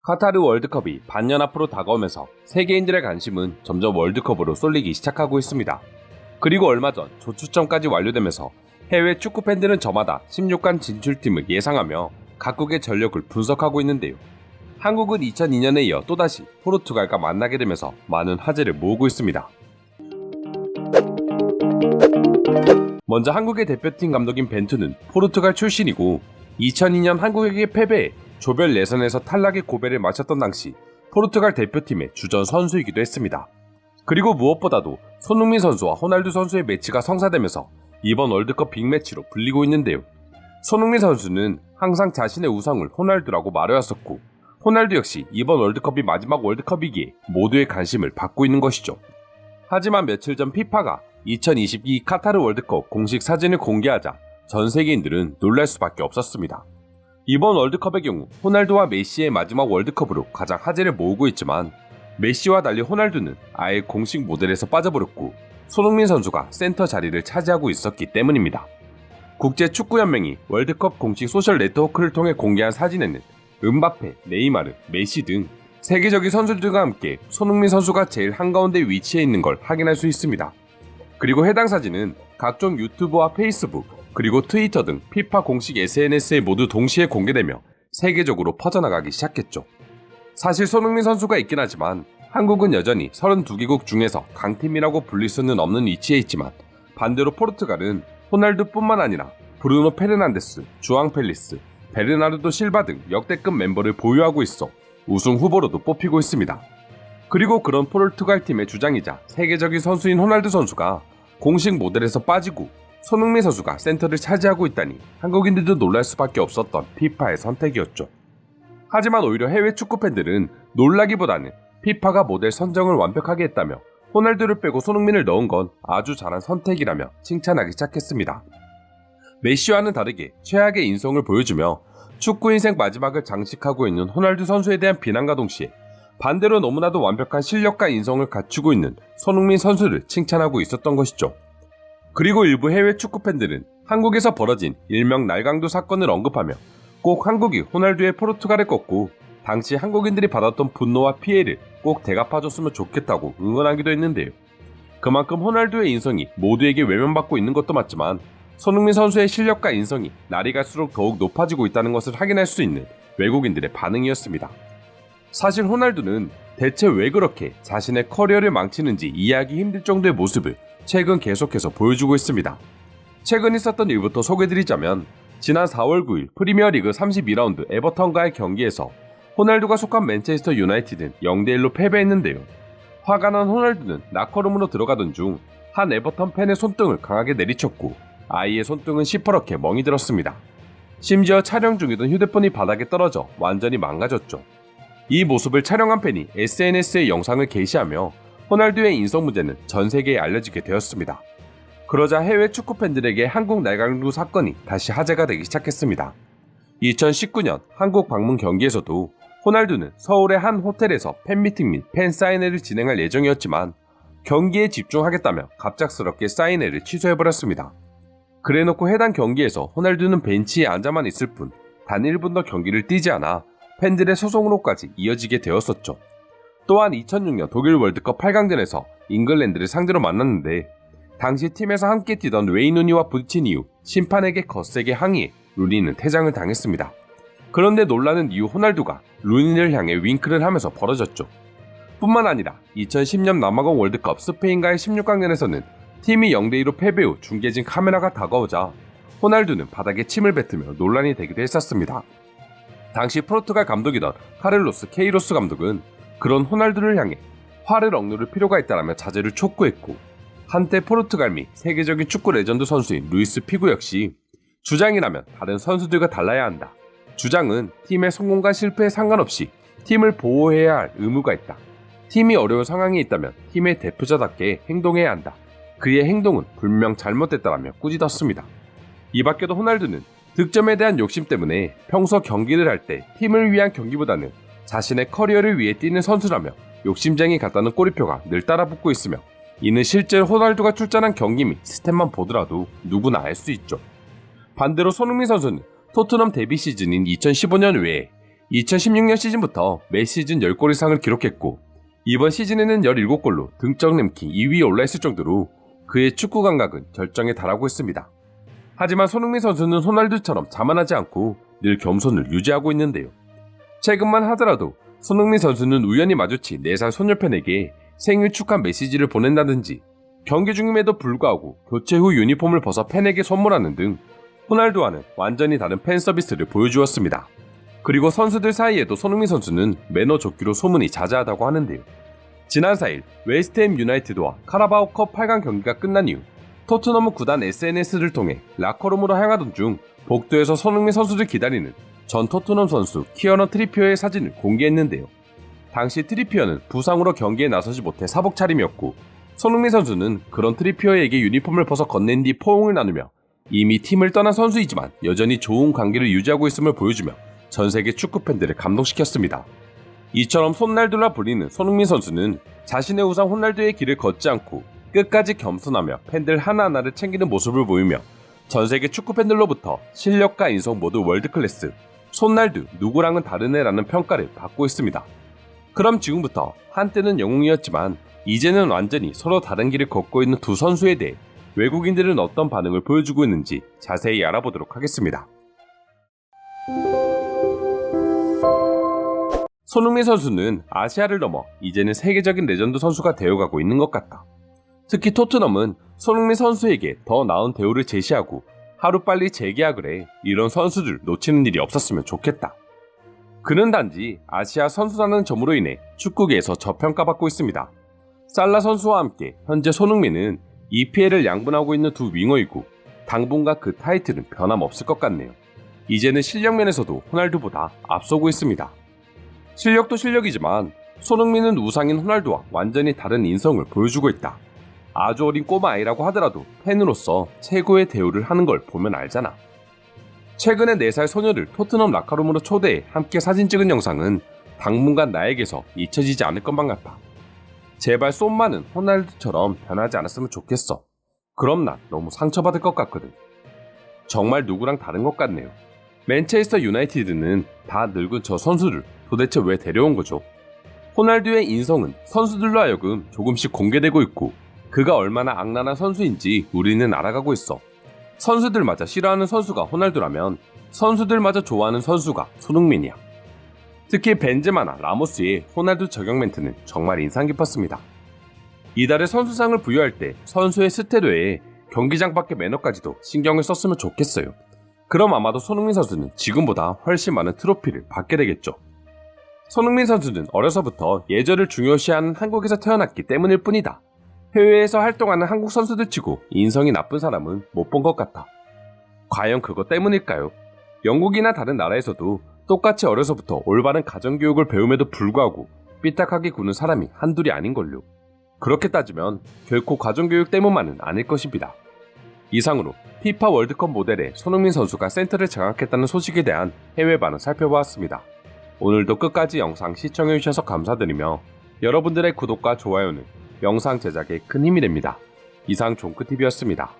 카타르 월드컵이 반년 앞으로 다가오면서 세계인들의 관심은 점점 월드컵으로 쏠리기 시작하고 있습니다. 그리고 얼마 전 조추첨까지 완료되면서 해외 축구 팬들은 저마다 16강 진출팀을 예상하며 각국의 전력을 분석하고 있는데요. 한국은 2002년에 이어 또다시 포르투갈과 만나게 되면서 많은 화제를 모으고 있습니다. 먼저 한국의 대표팀 감독인 벤투는 포르투갈 출신이고 2002년 한국에게 패배해 조별 예선에서 탈락의 고배를 마쳤던 당시 포르투갈 대표팀의 주전 선수이기도 했습니다. 그리고 무엇보다도 손흥민 선수와 호날두 선수의 매치가 성사되면서 이번 월드컵 빅매치로 불리고 있는데요. 손흥민 선수는 항상 자신의 우상을 호날두라고 말해왔었고 호날두 역시 이번 월드컵이 마지막 월드컵이기에 모두의 관심을 받고 있는 것이죠. 하지만 며칠 전 피파가 2022 카타르 월드컵 공식 사진을 공개하자 전 세계인들은 놀랄 수밖에 없었습니다. 이번 월드컵의 경우 호날두와 메시의 마지막 월드컵으로 가장 화제를 모으고 있지만 메시와 달리 호날두는 아예 공식 모델에서 빠져버렸고 손흥민 선수가 센터 자리를 차지하고 있었기 때문입니다. 국제축구연맹이 월드컵 공식 소셜 네트워크를 통해 공개한 사진에는 음바페, 네이마르, 메시 등 세계적인 선수들과 함께 손흥민 선수가 제일 한가운데 위치해 있는 걸 확인할 수 있습니다. 그리고 해당 사진은 각종 유튜브와 페이스북, 그리고 트위터 등 피파 공식 SNS에 모두 동시에 공개되며 세계적으로 퍼져나가기 시작했죠. 사실 손흥민 선수가 있긴 하지만 한국은 여전히 32개국 중에서 강팀이라고 불릴 수는 없는 위치에 있지만 반대로 포르투갈은 호날두뿐만 아니라 브루노 페르난데스, 주앙 펠리스, 베르나르도 실바 등 역대급 멤버를 보유하고 있어 우승 후보로도 뽑히고 있습니다. 그리고 그런 포르투갈 팀의 주장이자 세계적인 선수인 호날두 선수가 공식 모델에서 빠지고 손흥민 선수가 센터를 차지하고 있다니 한국인들도 놀랄 수밖에 없었던 피파의 선택이었죠. 하지만 오히려 해외 축구 팬들은 놀라기보다는 피파가 모델 선정을 완벽하게 했다며 호날두를 빼고 손흥민을 넣은 건 아주 잘한 선택이라며 칭찬하기 시작했습니다. 메시와는 다르게 최악의 인성을 보여주며 축구 인생 마지막을 장식하고 있는 호날두 선수에 대한 비난과 동시에 반대로 너무나도 완벽한 실력과 인성을 갖추고 있는 손흥민 선수를 칭찬하고 있었던 것이죠. 그리고 일부 해외 축구 팬들은 한국에서 벌어진 일명 날강도 사건을 언급하며 꼭 한국이 호날두의 포르투갈을 꺾고 당시 한국인들이 받았던 분노와 피해를 꼭 대갚아줬으면 좋겠다고 응원하기도 했는데요. 그만큼 호날두의 인성이 모두에게 외면받고 있는 것도 맞지만 손흥민 선수의 실력과 인성이 날이 갈수록 더욱 높아지고 있다는 것을 확인할 수 있는 외국인들의 반응이었습니다. 사실 호날두는 대체 왜 그렇게 자신의 커리어를 망치는지 이해하기 힘들 정도의 모습을 최근 계속해서 보여주고 있습니다. 최근 있었던 일부터 소개드리자면 지난 4월 9일 프리미어리그 32라운드 에버턴과의 경기에서 호날두가 속한 맨체스터 유나이티드는 0대1로 패배했는데요. 화가 난 호날두는 라커룸으로 들어가던 중 한 에버턴 팬의 손등을 강하게 내리쳤고 아이의 손등은 시퍼렇게 멍이 들었습니다. 심지어 촬영 중이던 휴대폰이 바닥에 떨어져 완전히 망가졌죠. 이 모습을 촬영한 팬이 SNS에 영상을 게시하며 호날두의 인성 문제는 전 세계에 알려지게 되었습니다. 그러자 해외 축구 팬들에게 한국 날강도 사건이 다시 화제가 되기 시작했습니다. 2019년 한국 방문 경기에서도 호날두는 서울의 한 호텔에서 팬미팅 및 팬사인회를 진행할 예정이었지만 경기에 집중하겠다며 갑작스럽게 사인회를 취소해버렸습니다. 그래놓고 해당 경기에서 호날두는 벤치에 앉아만 있을 뿐 단 1분도 경기를 뛰지 않아 팬들의 소송으로까지 이어지게 되었었죠. 또한 2006년 독일 월드컵 8강전에서 잉글랜드를 상대로 만났는데 당시 팀에서 함께 뛰던 웨인 루니와 부딪힌 이후 심판에게 거세게 항의해 루니는 퇴장을 당했습니다. 그런데 놀라는 이후 호날두가 루니를 향해 윙크를 하면서 벌어졌죠. 뿐만 아니라 2010년 남아공 월드컵 스페인과의 16강전에서는 팀이 0대2로 패배 후 중계진 카메라가 다가오자 호날두는 바닥에 침을 뱉으며 논란이 되기도 했었습니다. 당시 포르투갈 감독이던 카를로스 케이로스 감독은 그런 호날두를 향해 화를 억누를 필요가 있다라며 자제를 촉구했고 한때 포르투갈 및 세계적인 축구 레전드 선수인 루이스 피구 역시 주장이라면 다른 선수들과 달라야 한다. 주장은 팀의 성공과 실패에 상관없이 팀을 보호해야 할 의무가 있다. 팀이 어려운 상황에 있다면 팀의 대표자답게 행동해야 한다. 그의 행동은 분명 잘못됐다라며 꾸짖었습니다. 이 밖에도 호날두는 득점에 대한 욕심 때문에 평소 경기를 할 때 팀을 위한 경기보다는 자신의 커리어를 위해 뛰는 선수라며 욕심쟁이 같다는 꼬리표가 늘 따라붙고 있으며 이는 실제로 호날두가 출전한 경기 및 스탯만 보더라도 누구나 알 수 있죠. 반대로 손흥민 선수는 토트넘 데뷔 시즌인 2015년 외에 2016년 시즌부터 매 시즌 10골 이상을 기록했고 이번 시즌에는 17골로 등적 랭킹 2위에 올라있을 정도로 그의 축구 감각은 절정에 달하고 있습니다. 하지만 손흥민 선수는 호날두처럼 자만하지 않고 늘 겸손을 유지하고 있는데요. 최근만 하더라도 손흥민 선수는 우연히 마주친 4살 소녀팬에게 생일 축하 메시지를 보낸다든지 경기 중임에도 불구하고 교체 후 유니폼을 벗어 팬에게 선물하는 등 호날두와는 완전히 다른 팬 서비스를 보여주었습니다. 그리고 선수들 사이에도 손흥민 선수는 매너 좋기로 소문이 자자하다고 하는데요. 지난 4일 웨스트햄 유나이티드와 카라바오컵 8강 경기가 끝난 이후 토트넘 구단 SNS를 통해 라커룸으로 향하던 중 복도에서 손흥민 선수를 기다리는 전 토트넘 선수 키어런 트리피어의 사진을 공개했는데요. 당시 트리피어는 부상으로 경기에 나서지 못해 사복 차림이었고 손흥민 선수는 그런 트리피어에게 유니폼을 벗어 건넨 뒤 포옹을 나누며 이미 팀을 떠난 선수이지만 여전히 좋은 관계를 유지하고 있음을 보여주며 전세계 축구팬들을 감동시켰습니다. 이처럼 손날두라 불리는 손흥민 선수는 자신의 우상 호날두의 길을 걷지 않고 끝까지 겸손하며 팬들 하나하나를 챙기는 모습을 보이며 전세계 축구팬들로부터 실력과 인성 모두 월드클래스, 손날두 누구랑은 다르네라는 평가를 받고 있습니다. 그럼 지금부터 한때는 영웅이었지만 이제는 완전히 서로 다른 길을 걷고 있는 두 선수에 대해 외국인들은 어떤 반응을 보여주고 있는지 자세히 알아보도록 하겠습니다. 손흥민 선수는 아시아를 넘어 이제는 세계적인 레전드 선수가 되어가고 있는 것 같다. 특히 토트넘은 손흥민 선수에게 더 나은 대우를 제시하고 하루빨리 재계약을 해 이런 선수들 놓치는 일이 없었으면 좋겠다. 그는 단지 아시아 선수라는 점으로 인해 축구계에서 저평가받고 있습니다. 살라 선수와 함께 현재 손흥민은 EPL을 양분하고 있는 두 윙어이고 당분간 그 타이틀은 변함없을 것 같네요. 이제는 실력면에서도 호날두보다 앞서고 있습니다. 실력도 실력이지만 손흥민은 우상인 호날두와 완전히 다른 인성을 보여주고 있다. 아주 어린 꼬마 아이라고 하더라도 팬으로서 최고의 대우를 하는 걸 보면 알잖아. 최근에 4살 소녀를 토트넘 라커룸으로 초대해 함께 사진 찍은 영상은 당분간 나에게서 잊혀지지 않을 것만 같다. 제발 쏨마는 호날두처럼 변하지 않았으면 좋겠어. 그럼 난 너무 상처받을 것 같거든. 정말 누구랑 다른 것 같네요. 맨체스터 유나이티드는 다 늙은 저 선수를 도대체 왜 데려온 거죠? 호날두의 인성은 선수들로 하여금 조금씩 공개되고 있고 그가 얼마나 악랄한 선수인지 우리는 알아가고 있어. 선수들마저 싫어하는 선수가 호날두라면 선수들마저 좋아하는 선수가 손흥민이야. 특히 벤제마나 라모스의 호날두 저격 멘트는 정말 인상 깊었습니다. 이달의 선수상을 부여할 때 선수의 스탯 외에 경기장 밖의 매너까지도 신경을 썼으면 좋겠어요. 그럼 아마도 손흥민 선수는 지금보다 훨씬 많은 트로피를 받게 되겠죠. 손흥민 선수는 어려서부터 예절을 중요시하는 한국에서 태어났기 때문일 뿐이다. 해외에서 활동하는 한국 선수들 치고 인성이 나쁜 사람은 못 본 것 같아. 과연 그것 때문일까요? 영국이나 다른 나라에서도 똑같이 어려서부터 올바른 가정교육을 배움에도 불구하고 삐딱하게 구는 사람이 한둘이 아닌걸요. 그렇게 따지면 결코 가정교육 때문만은 아닐 것입니다. 이상으로 피파 월드컵 모델의 손흥민 선수가 센터를 장악했다는 소식에 대한 해외 반응 살펴보았습니다. 오늘도 끝까지 영상 시청해주셔서 감사드리며 여러분들의 구독과 좋아요는 영상 제작에 큰 힘이 됩니다. 이상 종크TV였습니다.